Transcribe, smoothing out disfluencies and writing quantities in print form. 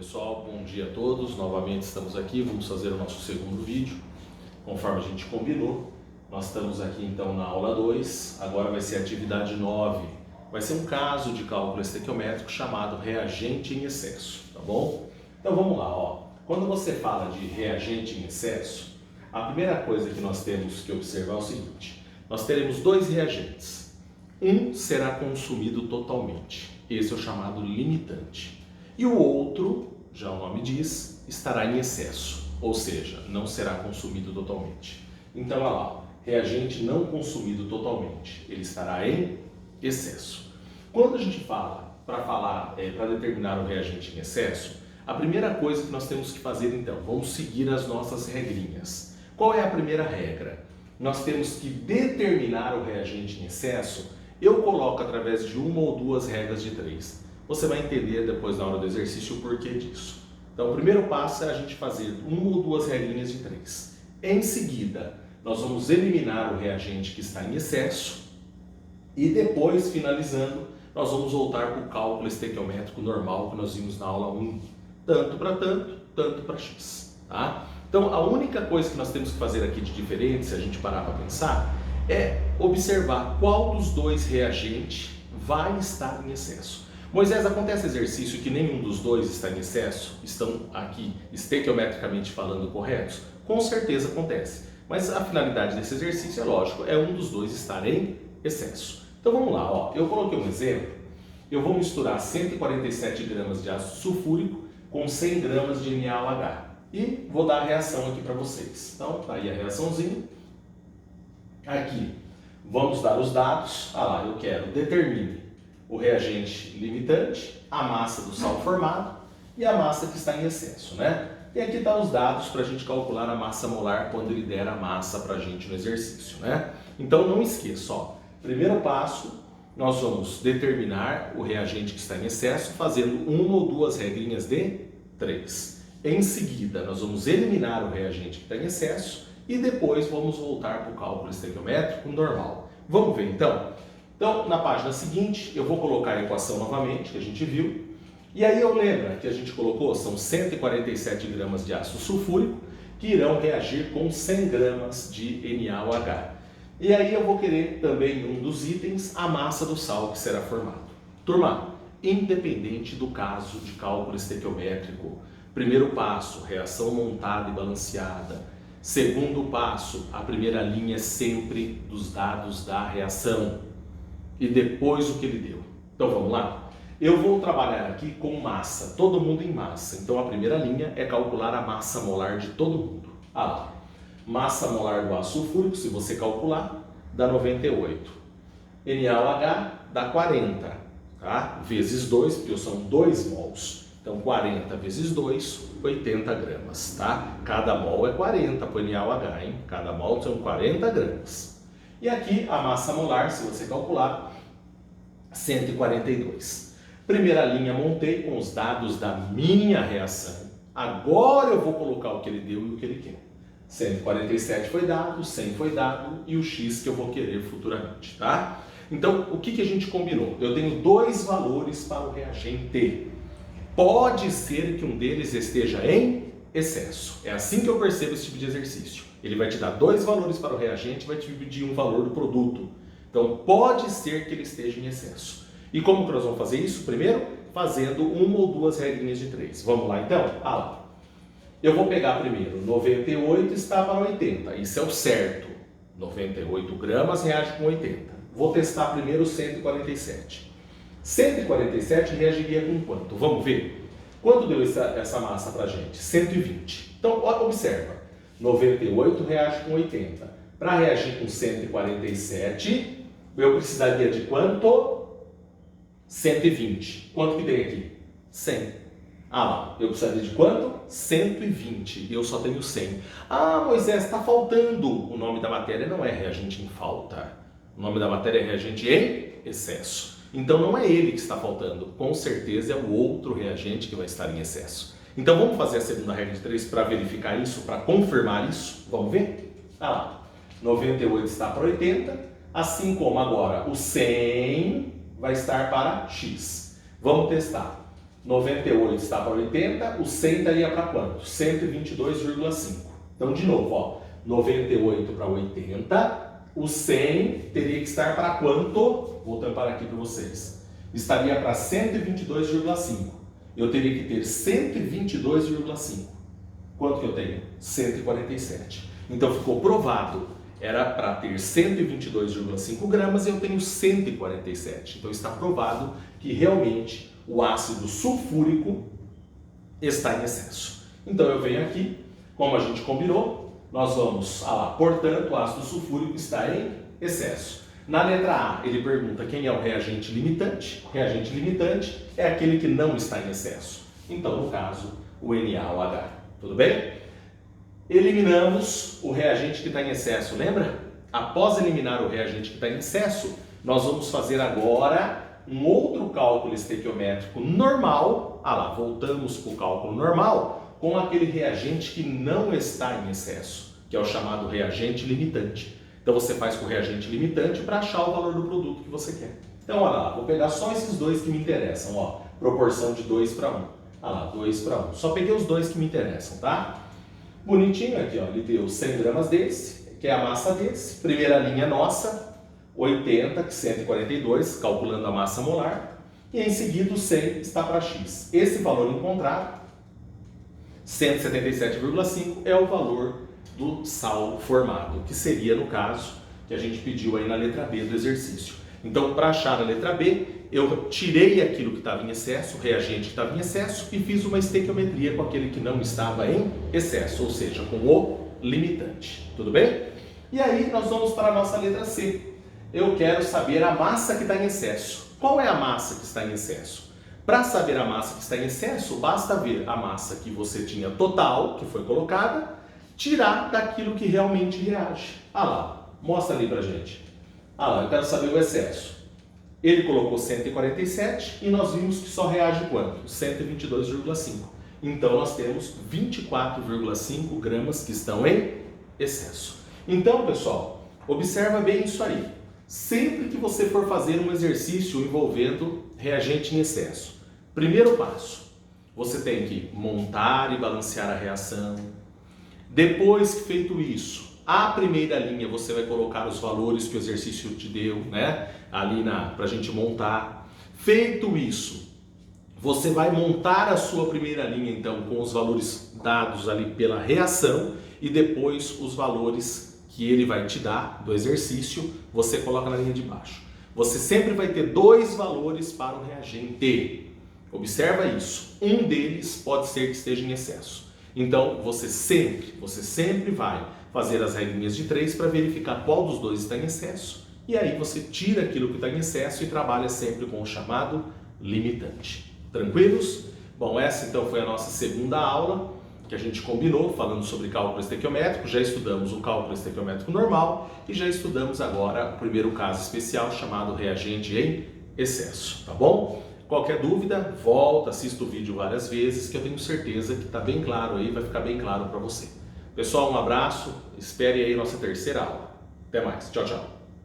Pessoal, bom dia a todos, novamente estamos aqui, vamos fazer o nosso segundo vídeo, conforme a gente combinou. Nós estamos aqui então na aula 2, agora vai ser a atividade 9, vai ser um caso de cálculo estequiométrico chamado reagente em excesso, tá bom? Então vamos lá, ó. Quando você fala de reagente em excesso, a primeira coisa que nós temos que observar é o seguinte: nós teremos dois reagentes, um será consumido totalmente, esse é o chamado limitante. E o outro, já o nome diz, estará em excesso, ou seja, não será consumido totalmente. Então, olha lá, reagente não consumido totalmente, ele estará em excesso. Quando a gente fala, para determinar o reagente em excesso, a primeira coisa que nós temos que fazer então, vamos seguir as nossas regrinhas. Qual é a primeira regra? Nós temos que determinar o reagente em excesso, eu coloco através de uma ou duas regras de 3. Você vai entender depois na hora do exercício o porquê disso. Então, o primeiro passo é a gente fazer uma ou duas regrinhas de 3. Em seguida, nós vamos eliminar o reagente que está em excesso e depois, finalizando, nós vamos voltar para o cálculo estequiométrico normal que nós vimos na aula 1. Tanto para tanto, tanto para x. Tá? Então, a única coisa que nós temos que fazer aqui de diferente, se a gente parar para pensar, é observar qual dos dois reagentes vai estar em excesso. Moisés, acontece exercício que nenhum dos dois está em excesso? Estão aqui estequiometricamente falando corretos? Com certeza acontece. Mas a finalidade desse exercício é lógico, é um dos dois estar em excesso. Então vamos lá, ó. Eu coloquei um exemplo. Eu vou misturar 147 gramas de ácido sulfúrico com 100 gramas de NaOH. E vou dar a reação aqui para vocês. Então, tá aí a reaçãozinha. Aqui, vamos dar os dados. Ah lá, eu quero determine o reagente limitante, a massa do sal formado e a massa que está em excesso, né? E aqui estão os dados para a gente calcular a massa molar quando ele der a massa para a gente no exercício, né? Então não esqueça, ó, primeiro passo, nós vamos determinar o reagente que está em excesso fazendo uma ou duas regrinhas de 3. Em seguida, nós vamos eliminar o reagente que está em excesso e depois vamos voltar para o cálculo estequiométrico normal. Vamos ver então? Então, na página seguinte, eu vou colocar a equação novamente, que a gente viu. E aí eu lembro que a gente colocou, são 147 gramas de ácido sulfúrico, que irão reagir com 100 gramas de NaOH. E aí eu vou querer também, em um dos itens, a massa do sal que será formado. Turma, independente do caso de cálculo estequiométrico, primeiro passo, reação montada e balanceada. Segundo passo, a primeira linha é sempre dos dados da reação. E depois o que ele deu. Então vamos lá? Eu vou trabalhar aqui com massa, todo mundo em massa. Então a primeira linha é calcular a massa molar de todo mundo. Ah lá, massa molar do ácido sulfúrico, se você calcular, dá 98. NaOH dá 40, tá? Vezes 2, porque são 2 mols. Então 40 vezes 2, 80 gramas, tá? Cada mol é 40 para o NaOH, hein? Cada mol são 40 gramas. E aqui a massa molar, se você calcular, 142. Primeira linha montei com os dados da minha reação. Agora eu vou colocar o que ele deu e o que ele quer. 147 foi dado, 100 foi dado e o X que eu vou querer futuramente, tá? Então, o que a gente combinou? Eu tenho dois valores para o reagente. Pode ser que um deles esteja em excesso. É assim que eu percebo esse tipo de exercício. Ele vai te dar dois valores para o reagente e vai te pedir um valor do produto. Então, pode ser que ele esteja em excesso. E como que nós vamos fazer isso? Primeiro, fazendo uma ou duas regrinhas de 3. Vamos lá, então? Ah lá. Eu vou pegar primeiro, 98 está para 80. Isso é o certo. 98 gramas reage com 80. Vou testar primeiro 147. 147 reagiria com quanto? Vamos ver. Quanto deu essa massa para a gente? 120. Então, observa. 98 reage com 80. Para reagir com 147, eu precisaria de quanto? 120. Quanto que tem aqui? 100. Ah lá, eu precisaria de quanto? 120. E eu só tenho 100. Ah, Moisés, está faltando. O nome da matéria não é reagente em falta. O nome da matéria é reagente em excesso. Então não é ele que está faltando. Com certeza é o outro reagente que vai estar em excesso. Então vamos fazer a segunda regra de 3 para verificar isso, para confirmar isso? Vamos ver? Ah lá, 98 está para 80, assim como agora o 100 vai estar para x. Vamos testar. 98 está para 80, o 100 estaria para quanto? 122,5. Então, de novo, ó, 98 para 80, o 100 teria que estar para quanto? Vou tampar aqui para vocês. Estaria para 122,5. Eu teria que ter 122,5. Quanto que eu tenho? 147. Então, ficou provado. Era para ter 122,5 gramas e eu tenho 147. Então, está provado que realmente o ácido sulfúrico está em excesso. Então, eu venho aqui, como a gente combinou, nós vamos, portanto, o ácido sulfúrico está em excesso. Na letra A, ele pergunta quem é o reagente limitante. O reagente limitante é aquele que não está em excesso. Então, no caso, o NaOH. Tudo bem? Eliminamos o reagente que está em excesso, lembra? Após eliminar o reagente que está em excesso, nós vamos fazer agora um outro cálculo estequiométrico normal. Voltamos para o cálculo normal com aquele reagente que não está em excesso, que é o chamado reagente limitante. Então você faz com o reagente limitante para achar o valor do produto que você quer. Então, olha lá, vou pegar só esses dois que me interessam, ó, proporção de 2 para 1. Olha lá, 2 para 1. Só peguei os dois que me interessam, tá? Bonitinho aqui, ó, ele deu 100 gramas desse, que é a massa desse. Primeira linha nossa, 80, 142, calculando a massa molar. E em seguida o 100 está para X. Esse valor encontrado, 177,5, é o valor do sal formado, que seria, no caso, que a gente pediu aí na letra B do exercício. Então, para achar a letra B, eu tirei aquilo que estava em excesso, o reagente que estava em excesso, e fiz uma estequiometria com aquele que não estava em excesso, ou seja, com o limitante. Tudo bem? E aí, nós vamos para a nossa letra C. Eu quero saber a massa que está em excesso. Qual é a massa que está em excesso? Para saber a massa que está em excesso, basta ver a massa que você tinha total, que foi colocada, tirar daquilo que realmente reage. Lá, mostra ali pra gente. Lá, eu quero saber o excesso. Ele colocou 147 e nós vimos que só reage quanto? 122,5. Então nós temos 24,5 gramas que estão em excesso. Então, pessoal, observa bem isso aí. Sempre que você for fazer um exercício envolvendo reagente em excesso, primeiro passo, você tem que montar e balancear a reação. Depois que feito isso, a primeira linha você vai colocar os valores que o exercício te deu, né? Ali para a gente montar. Feito isso, você vai montar a sua primeira linha então com os valores dados ali pela reação e depois os valores que ele vai te dar do exercício, você coloca na linha de baixo. Você sempre vai ter dois valores para o reagente. Observa isso. Um deles pode ser que esteja em excesso. Então, você sempre vai fazer as regrinhas de 3 para verificar qual dos dois está em excesso. E aí você tira aquilo que está em excesso e trabalha sempre com o chamado limitante. Tranquilos? Bom, essa então foi a nossa segunda aula que a gente combinou falando sobre cálculo estequiométrico. Já estudamos o cálculo estequiométrico normal e já estudamos agora o primeiro caso especial chamado reagente em excesso, tá bom? Qualquer dúvida, volta, assista o vídeo várias vezes, que eu tenho certeza que está bem claro aí, vai ficar bem claro para você. Pessoal, um abraço, espere aí nossa terceira aula. Até mais, tchau, tchau.